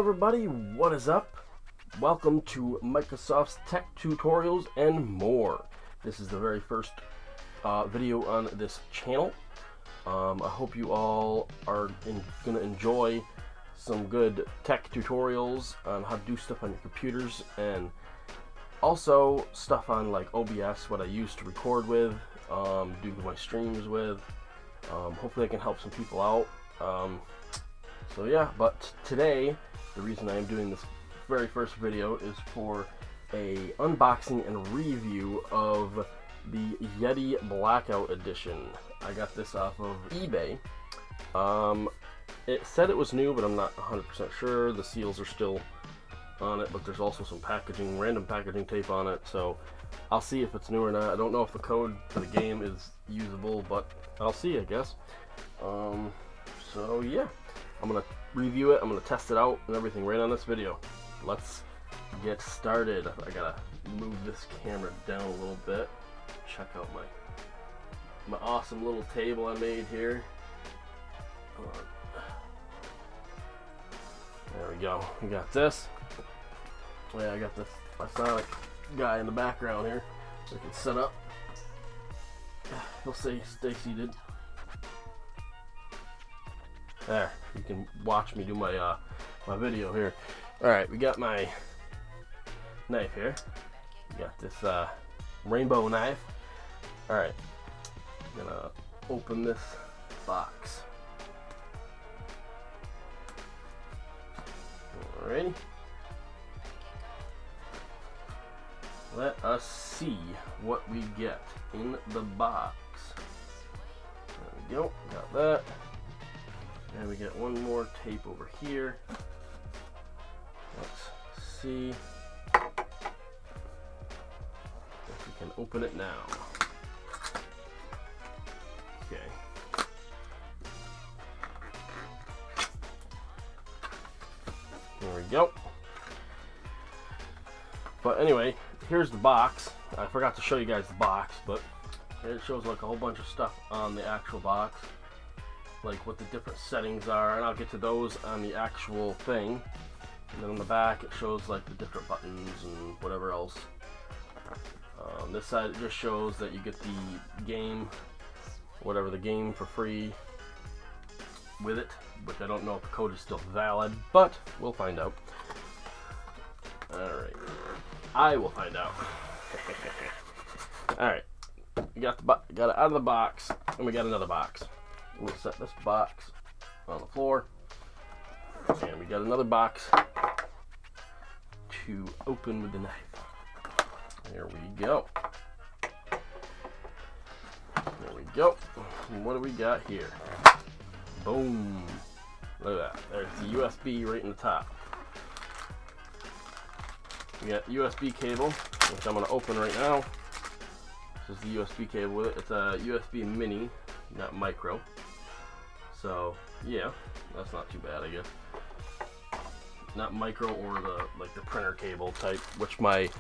everybody, what is up? Welcome to MicahSoft's Tech Tutorials and More. This is the very first video on this channel. I hope you all are going to enjoy some good tech tutorials on how to do stuff on your computers, and also stuff on like OBS, what I use to record with, do my streams with. Hopefully I can help some people out. So yeah, but today, the reason I am doing this very first video is for a unboxing and review of the Yeti Blackout Edition. I got this off of eBay. It said it was new, but I'm not 100% sure. The seals are still on it, but there's also some packaging, random packaging tape on it, so I'll see if it's new or not. I don't know if the code for the game is usable, but I'll see, I guess. So yeah, I'm gonna review it, I'm gonna test it out and everything right on this video. Let's get started. I gotta move this camera down a little bit. Check out my awesome little table I made here. There we go. We got this. Yeah, I got this my Sonic guy in the background here, so I can set up. He'll stay seated. There, you can watch me do my my video here. All right, we got my knife here. We got this rainbow knife. All right, I'm gonna open this box. Alrighty. Let us see what we get in the box. There we go, got that. And we get one more tape over here. Let's see if we can open it now. Okay. There we go. But anyway, here's the box. I forgot to show you guys the box, but it shows like a whole bunch of stuff on the actual box, like what the different settings are, and I'll get to those on the actual thing. And then on the back it shows like the different buttons and whatever else. This side it just shows that you get the game, whatever the game for free with it, which I don't know if the code is still valid, but we'll find out. Alright, I will find out. Alright, we got it out of the box, and we got another box. We'll set this box on the floor, and we got another box to open with the knife. There we go. There we go. And what do we got here? Boom. Look at that. There's the USB right in the top. We got USB cable, which I'm going to open right now. This is the USB cable with it. It's a USB mini, not micro. So yeah, that's not too bad, I guess. Not micro or the printer cable type, which my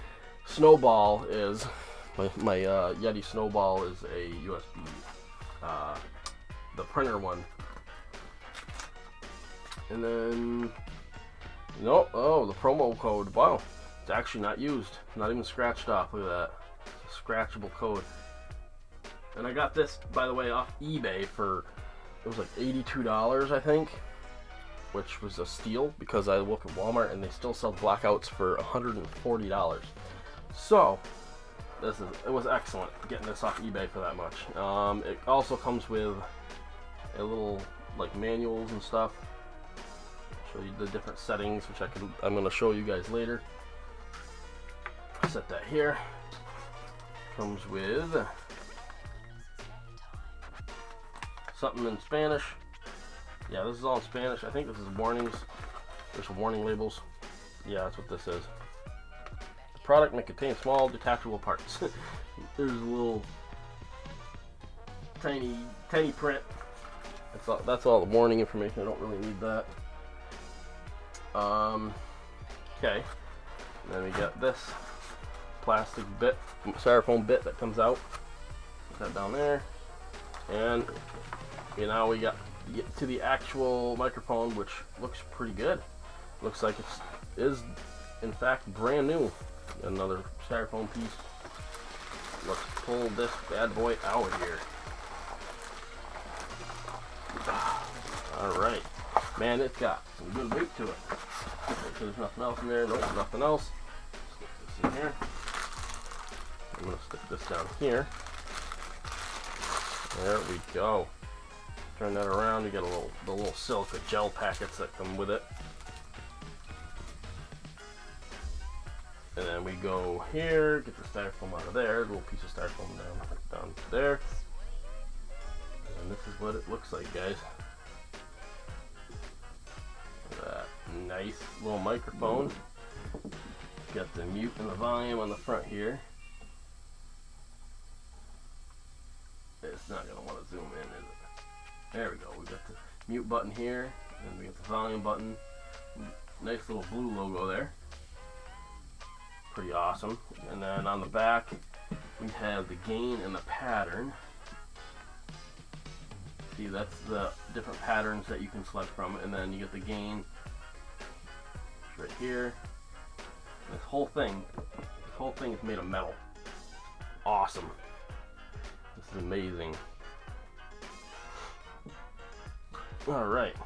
Snowball is. My Yeti Snowball is a USB, the printer one. And then, oh, the promo code. Wow, it's actually not used, not even scratched off. Look at that, it's a scratchable code. And I got this, by the way, off eBay for, it was like $82, I think, which was a steal because I look at Walmart and they still sell Blackouts for $140. So it was excellent getting this off eBay for that much. It also comes with a little like manuals and stuff. Show you the different settings, which I'm going to show you guys later. Set that here. Comes with something in Spanish. Yeah, this is all in Spanish. I think this is warnings. There's some warning labels. Yeah, that's what this is. The product may contain small detachable parts. There's a little tiny print. That's all the warning information. I don't really need that. Okay. And then we got this plastic bit, styrofoam bit that comes out. Put that down there. And now we get to the actual microphone, which looks pretty good. Looks like it is in fact brand new. Another styrofoam piece. Let's pull this bad boy out of here. Alright. Man, it's got some good weight to it. Make sure there's nothing else in there. Nope, nothing else. Stick this in here. I'm going to stick this down here. There we go. Turn that around. You get the little silica gel packets that come with it. And then we go here, get the styrofoam out of there, a little piece of styrofoam down there. And this is what it looks like, guys. Look at that nice little microphone. Got the mute and the volume on the front here. It's not going to want to zoom in, is it? There we go. We got the mute button here, and we got the volume button. Nice little blue logo there. Pretty awesome. And then on the back we have the gain and the pattern. See, that's the different patterns that you can select from, and then you get the gain right here. And this whole thing is made of metal. Awesome. This is amazing. Alright.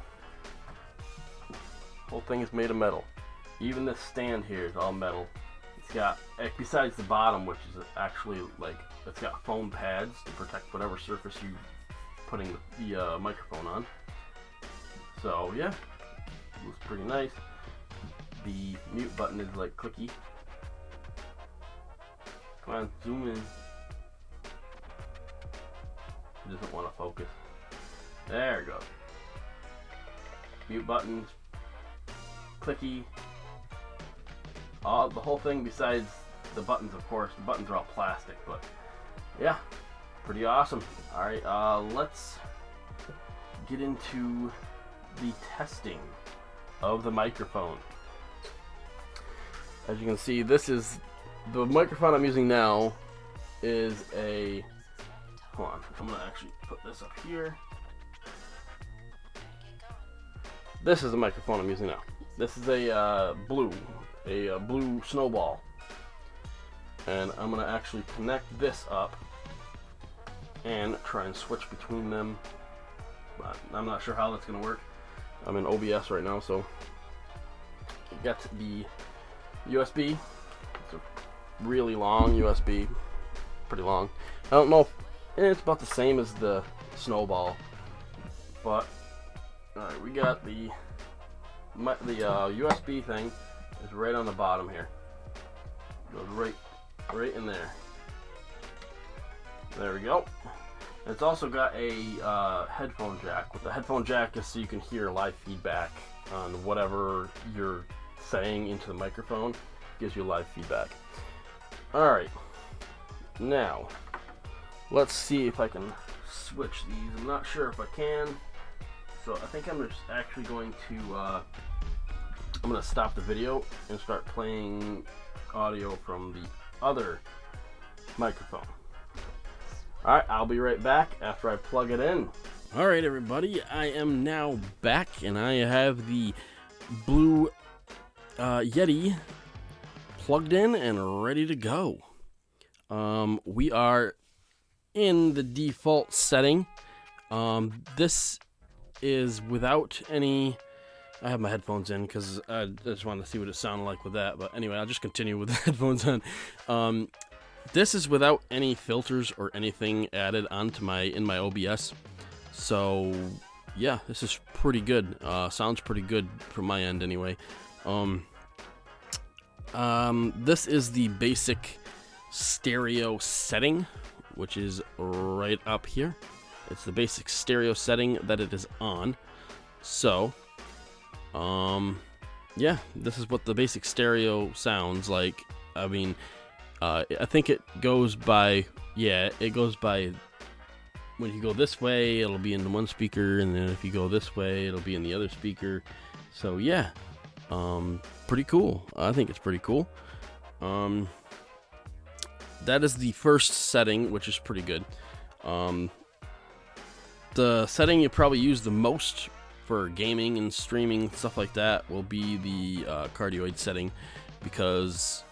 Whole thing is made of metal. Even this stand here is all metal. It's got, besides the bottom, which is actually like, it's got foam pads to protect whatever surface you're putting the microphone on. So yeah, it looks pretty nice. The mute button is like clicky. Come on, zoom in. It doesn't want to focus. There it goes. Mute buttons, clicky. The whole thing, besides the buttons, of course. The buttons are all plastic, but yeah, pretty awesome. Alright, let's get into the testing of the microphone. As you can see, this is the microphone I'm using now. Is a, hold on, I'm gonna actually put this up here. This is the microphone I'm using now. This is a blue snowball, and I'm gonna actually connect this up and try and switch between them, but I'm not sure how that's gonna work. I'm in OBS right now, so got the USB. It's a really long USB, pretty long. I don't know if it's about the same as the snowball, but alright, we got the USB thing is right on the bottom here. Goes right in there. There we go. And it's also got a headphone jack. With the headphone jack is so you can hear live feedback on whatever you're saying into the microphone. Gives you live feedback. Alright. Now, let's see if I can switch these. I'm not sure if I can. So I think I'm just actually going to I'm going to stop the video and start playing audio from the other microphone. Alright, I'll be right back after I plug it in. Alright everybody, I am now back and I have the blue Yeti plugged in and ready to go. We are in the default setting. This is without any, I have my headphones in because I just wanted to see what it sounded like with that, but anyway, I'll just continue with the headphones on. This is without any filters or anything added onto in my OBS, so yeah, this is pretty good. Sounds pretty good from my end anyway. This is the basic stereo setting, which is right up here. It's the basic stereo setting that it is on. So, yeah, this is what the basic stereo sounds like. I mean, I think it goes by, yeah, it goes by, when you go this way, it'll be in the one speaker, and then if you go this way, it'll be in the other speaker. So, yeah, pretty cool. I think it's pretty cool. That is the first setting, which is pretty good. The setting you probably use the most for gaming and streaming, stuff like that, will be the cardioid setting, because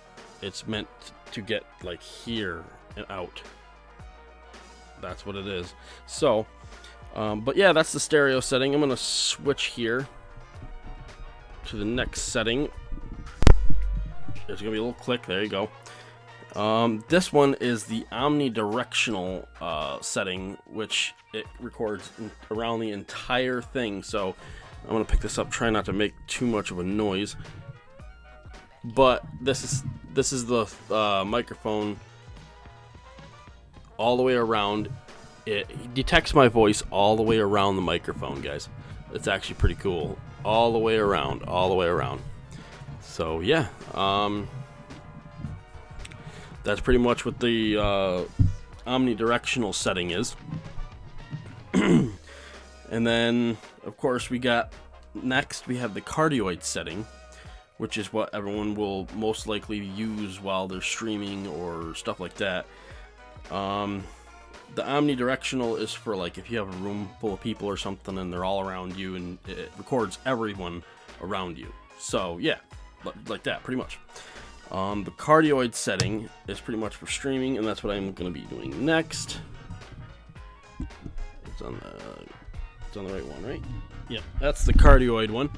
it's meant to get like here and out. That's what it is. So, but yeah, that's the stereo setting. I'm gonna switch here to the next setting. There's gonna be a little click. There you go. This one is the omnidirectional setting, which it records around the entire thing. So I'm gonna pick this up, try not to make too much of a noise. But this is the microphone all the way around. It detects my voice all the way around the microphone, guys. It's actually pretty cool. All the way around, all the way around. So yeah, that's pretty much what the omnidirectional setting is. And then, of course, we have the cardioid setting, which is what everyone will most likely use while they're streaming or stuff like that. The omnidirectional is for, like, if you have a room full of people or something and they're all around you, and it records everyone around you. So yeah, like that, pretty much. The cardioid setting is pretty much for streaming, and that's what I'm going to be doing next. It's on the right one, right? Yeah, that's the cardioid one.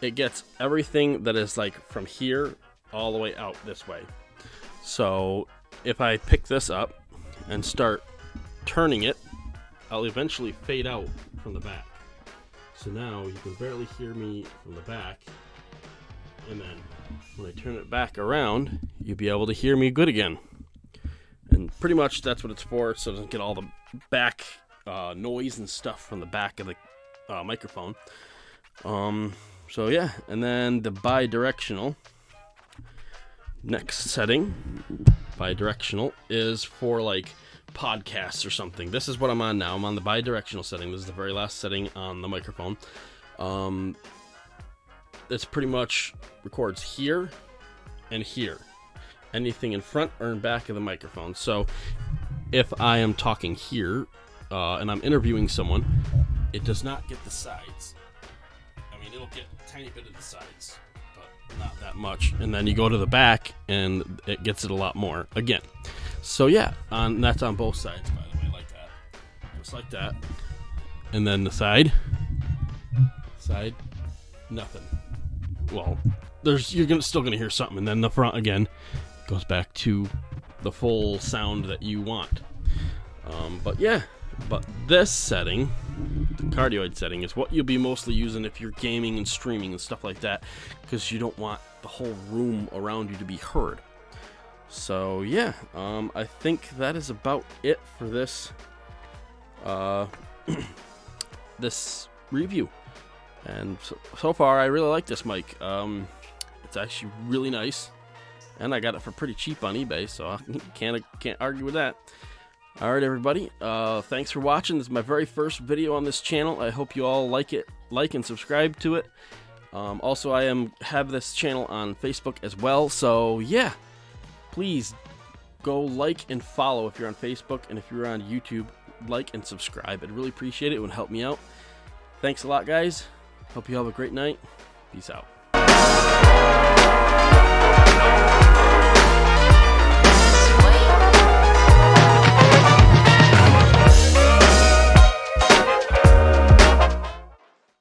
It gets everything that is like from here all the way out this way. So if I pick this up and start turning it, I'll eventually fade out from the back. So now you can barely hear me from the back, and then when I turn it back around, you'll be able to hear me good again. And pretty much that's what it's for, so it doesn't get all the back noise and stuff from the back of the microphone. So yeah, and then the bidirectional next setting, bidirectional, is for like podcasts or something. This is what I'm on now. I'm on the bidirectional setting. This is the very last setting on the microphone. This pretty much records here and here, anything in front or in back of the microphone. So if I am talking here and I'm interviewing someone, it does not get the sides. I mean, it'll get a tiny bit of the sides, but not that much. And then you go to the back and it gets it a lot more again. So yeah, that's on both sides, by the way, like that, just like that. And then the side, nothing. Well, you're still gonna hear something, and then the front again goes back to the full sound that you want. But yeah, this setting, the cardioid setting, is what you'll be mostly using if you're gaming and streaming and stuff like that, because you don't want the whole room around you to be heard. So yeah, I think that is about it for this this review. And so far, I really like this mic. It's actually really nice, and I got it for pretty cheap on eBay, so I can't argue with that. All right, everybody. Thanks for watching. This is my very first video on this channel. I hope you all like it, and subscribe to it. Also, I have this channel on Facebook as well. So yeah, please go like and follow if you're on Facebook, and if you're on YouTube, like and subscribe. I'd really appreciate it. It would help me out. Thanks a lot, guys. Hope you have a great night. Peace out.